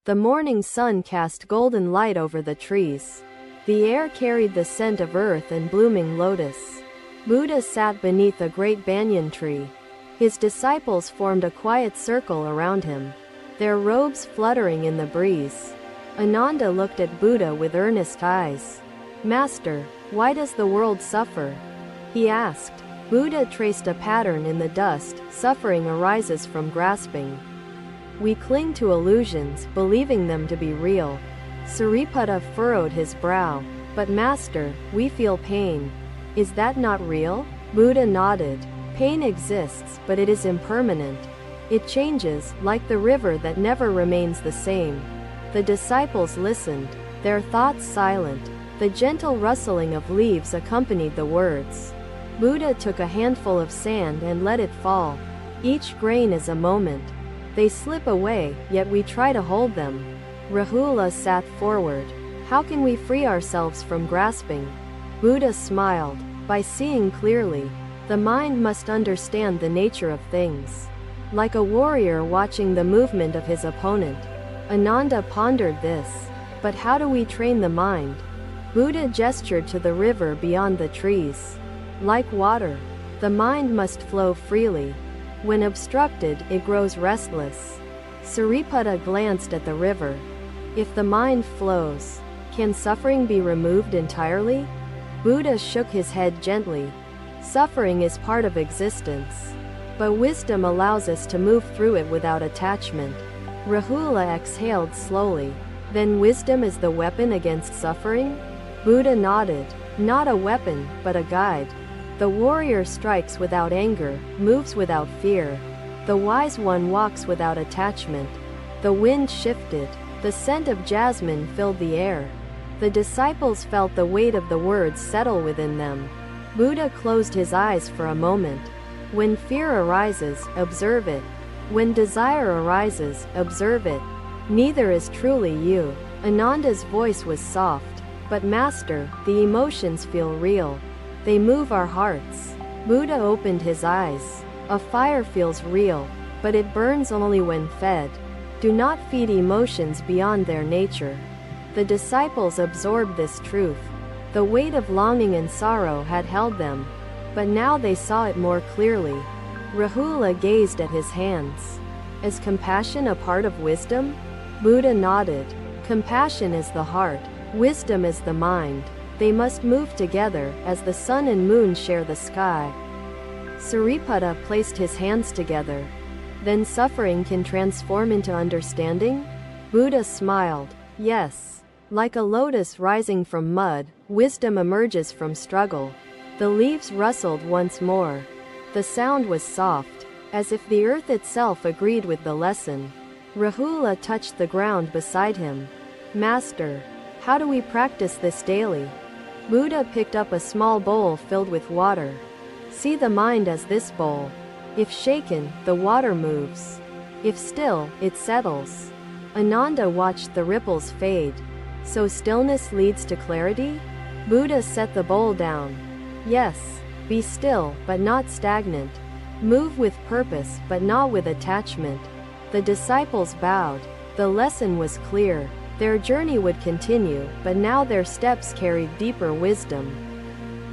The morning sun cast golden light over the trees. The air carried the scent of earth and blooming lotus. Buddha sat beneath a great banyan tree. His disciples formed a quiet circle around him, their robes fluttering in the breeze. Ananda looked at Buddha with earnest eyes. "Master, why does the world suffer?" he asked. Buddha traced a pattern in the dust. Suffering arises from grasping. We cling to illusions, believing them to be real. Sariputta furrowed his brow. "But Master, we feel pain. Is that not real?" Buddha nodded. "Pain exists, but it is impermanent. It changes, like the river that never remains the same." The disciples listened, their thoughts silent. The gentle rustling of leaves accompanied the words. Buddha took a handful of sand and let it fall. Each grain is a moment. They slip away, yet we try to hold them. Rahula sat forward. "How can we free ourselves from grasping?" Buddha smiled. "By seeing clearly. The mind must understand the nature of things. Like a warrior watching the movement of his opponent." Ananda pondered this. "But how do we train the mind?" Buddha gestured to the river beyond the trees. "Like water, the mind must flow freely. When obstructed, it grows restless." Sariputta glanced at the river. "If the mind flows, can suffering be removed entirely?" Buddha shook his head gently. "Suffering is part of existence, but wisdom allows us to move through it without attachment." Rahula exhaled slowly. "Then wisdom is the weapon against suffering?" Buddha nodded. "Not a weapon, but a guide. The warrior strikes without anger, moves without fear. The wise one walks without attachment." The wind shifted. The scent of jasmine filled the air. The disciples felt the weight of the words settle within them. Buddha closed his eyes for a moment. "When fear arises, observe it. When desire arises, observe it. Neither is truly you." Ananda's voice was soft. "But Master, the emotions feel real. They move our hearts." Buddha opened his eyes. "A fire feels real, but it burns only when fed. Do not feed emotions beyond their nature." The disciples absorbed this truth. The weight of longing and sorrow had held them, but now they saw it more clearly. Rahula gazed at his hands. "Is compassion a part of wisdom?" Buddha nodded. "Compassion is the heart. Wisdom is the mind. They must move together, as the sun and moon share the sky." Sariputta placed his hands together. "Then suffering can transform into understanding?" Buddha smiled. "Yes. Like a lotus rising from mud, wisdom emerges from struggle." The leaves rustled once more. The sound was soft, as if the earth itself agreed with the lesson. Rahula touched the ground beside him. "Master, how do we practice this daily?" Buddha picked up a small bowl filled with water. "See the mind as this bowl. If shaken, the water moves. If still, it settles." Ananda watched the ripples fade. "So stillness leads to clarity?" Buddha set the bowl down. "Yes. Be still, but not stagnant. Move with purpose, but not with attachment." The disciples bowed. The lesson was clear. Their journey would continue, but now their steps carried deeper wisdom.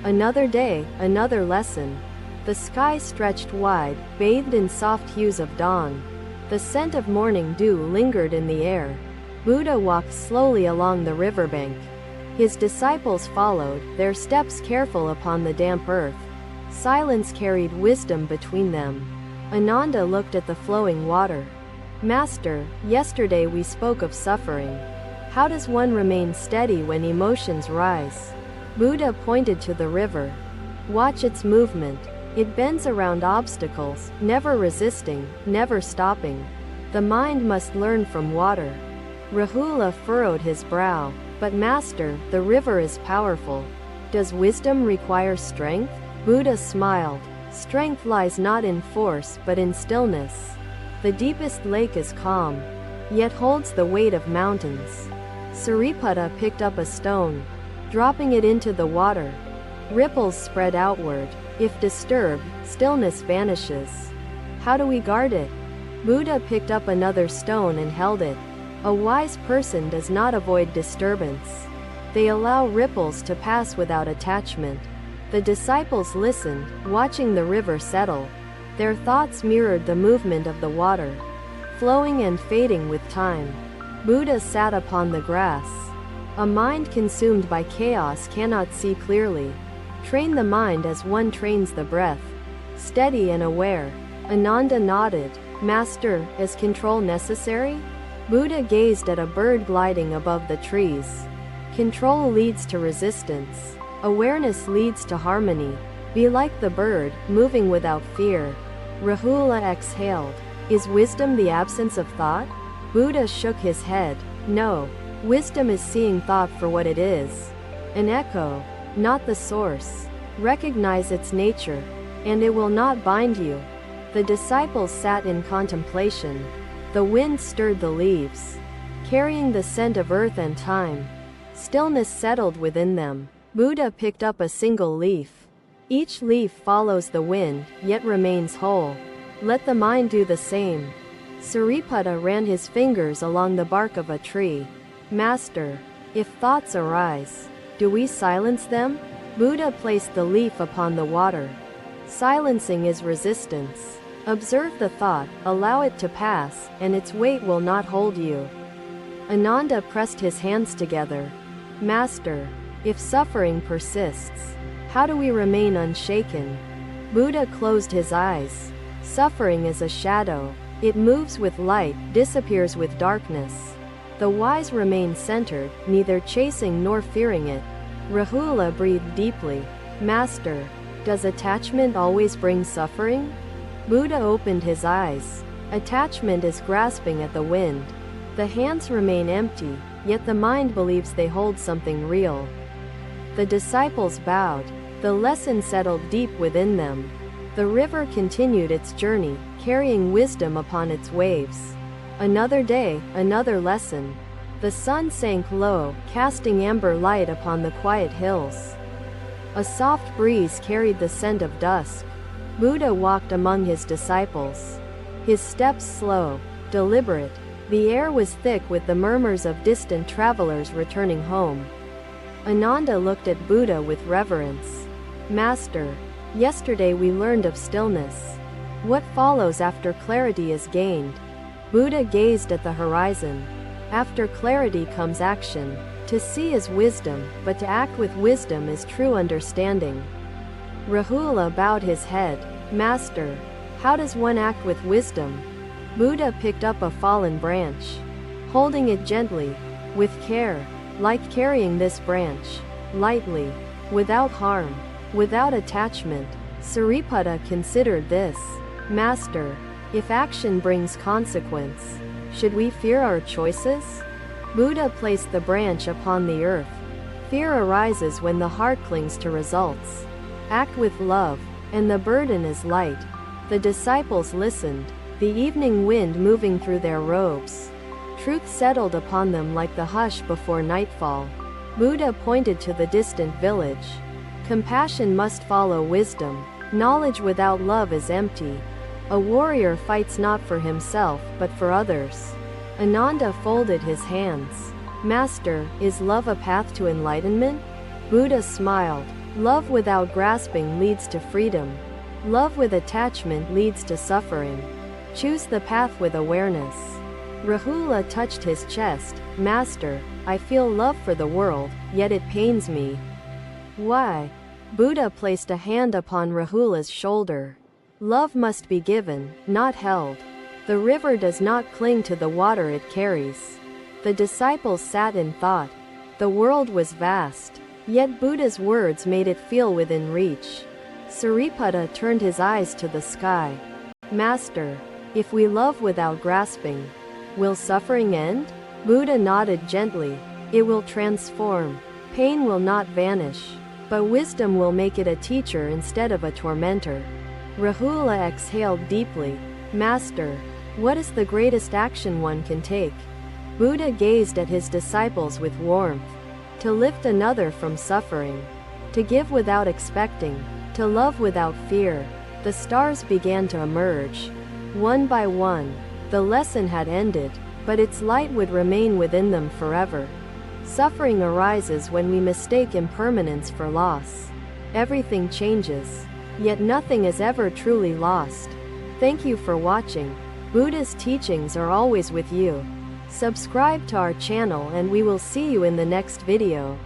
Another day, another lesson. The sky stretched wide, bathed in soft hues of dawn. The scent of morning dew lingered in the air. Buddha walked slowly along the riverbank. His disciples followed, their steps careful upon the damp earth. Silence carried wisdom between them. Ananda looked at the flowing water. "Master, yesterday we spoke of suffering. How does one remain steady when emotions rise?" Buddha pointed to the river. "Watch its movement. It bends around obstacles, never resisting, never stopping. The mind must learn from water." Rahula furrowed his brow. "But Master, the river is powerful. Does wisdom require strength?" Buddha smiled. "Strength lies not in force, but in stillness. The deepest lake is calm, yet holds the weight of mountains." Sariputta picked up a stone, dropping it into the water. Ripples spread outward. If disturbed, stillness vanishes. How do we guard it? Buddha picked up another stone and held it. A wise person does not avoid disturbance. They allow ripples to pass without attachment. The disciples listened, watching the river settle. Their thoughts mirrored the movement of the water, flowing and fading with time. Buddha sat upon the grass. A mind consumed by chaos cannot see clearly. Train the mind as one trains the breath. Steady and aware. Ananda nodded. Master, is control necessary? Buddha gazed at a bird gliding above the trees. Control leads to resistance. Awareness leads to harmony. Be like the bird, moving without fear. Rahula exhaled. Is wisdom the absence of thought? Buddha shook his head. No. Wisdom is seeing thought for what it is. An echo, not the source. Recognize its nature, and it will not bind you. The disciples sat in contemplation. The wind stirred the leaves, carrying the scent of earth and time. Stillness settled within them. Buddha picked up a single leaf. Each leaf follows the wind, yet remains whole. Let the mind do the same. Sariputta ran his fingers along the bark of a tree. Master, if thoughts arise, do we silence them? Buddha placed the leaf upon the water. Silencing is resistance. Observe the thought, allow it to pass, and its weight will not hold you. Ananda pressed his hands together. Master, if suffering persists, how do we remain unshaken? Buddha closed his eyes. Suffering is a shadow. It moves with light, disappears with darkness. The wise remain centered, neither chasing nor fearing it. Rahula breathed deeply. Master, does attachment always bring suffering? Buddha opened his eyes. Attachment is grasping at the wind. The hands remain empty, yet the mind believes they hold something real. The disciples bowed. The lesson settled deep within them. The river continued its journey, carrying wisdom upon its waves. Another day, another lesson. The sun sank low, casting amber light upon the quiet hills. A soft breeze carried the scent of dusk. Buddha walked among his disciples. His steps slow, deliberate. The air was thick with the murmurs of distant travelers returning home. Ananda looked at Buddha with reverence. Master, yesterday we learned of stillness. What follows after clarity is gained? Buddha gazed at the horizon. After clarity comes action. To see is wisdom, but to act with wisdom is true understanding. Rahula bowed his head. Master, how does one act with wisdom? Buddha picked up a fallen branch, holding it gently, with care, like carrying this branch, lightly, without harm, without attachment. Sariputta considered this. Master, if action brings consequence, should we fear our choices? Buddha placed the branch upon the earth. Fear arises when the heart clings to results. Act with love, and the burden is light. The disciples listened, the evening wind moving through their robes. Truth settled upon them like the hush before nightfall. Buddha pointed to the distant village. Compassion must follow wisdom. Knowledge without love is empty. A warrior fights not for himself, but for others. Ananda folded his hands. Master, is love a path to enlightenment? Buddha smiled. Love without grasping leads to freedom. Love with attachment leads to suffering. Choose the path with awareness. Rahula touched his chest. Master, I feel love for the world, yet it pains me. Why? Buddha placed a hand upon Rahula's shoulder. Love must be given, not held. The river does not cling to the water it carries. The disciples sat in thought. The world was vast, yet Buddha's words made it feel within reach. Sariputta turned his eyes to the sky. Master, if we love without grasping, will suffering end? Buddha nodded gently. It will transform. Pain will not vanish, but wisdom will make it a teacher instead of a tormentor. Rahula exhaled deeply. Master, what is the greatest action one can take? Buddha gazed at his disciples with warmth. To lift another from suffering. To give without expecting. To love without fear. The stars began to emerge. One by one. The lesson had ended. but its light would remain within them forever. Suffering arises when we mistake impermanence for loss. Everything changes, yet nothing is ever truly lost. Thank you for watching. Buddha's teachings are always with you. Subscribe to our channel and we will see you in the next video.